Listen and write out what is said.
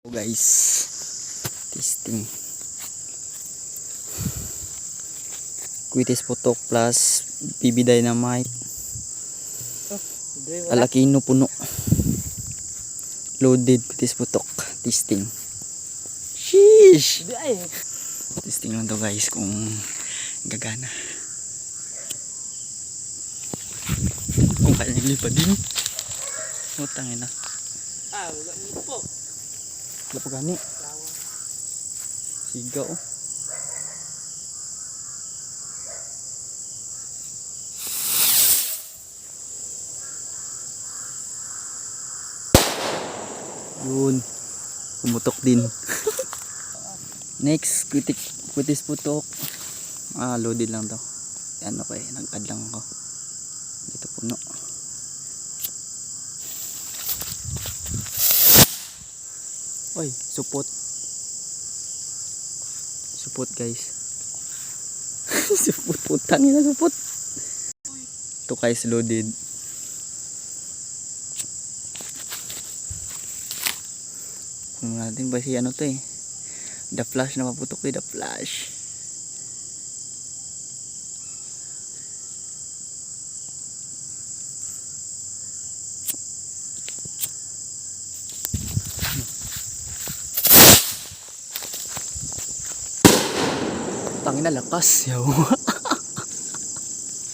So guys, testing Quitis Putok plus BB Dynamite Alakino puno loaded Quitis Putok testing. Sheesh, testing lang to guys kung gagana, kung kaya nang lipad din. Utangin na wala pa gani sigaw. Yun, pumutok din. Next, Quitis Putok. Loaded lang to. Yan, okay, nag-add lang ako dito puno. Oy, supot guys. Supot, putang ina, supot. Ito guys, loaded. Kung natin ba si ano to eh, the flash na maputok eh, the flash. Tangina, lakas yaw.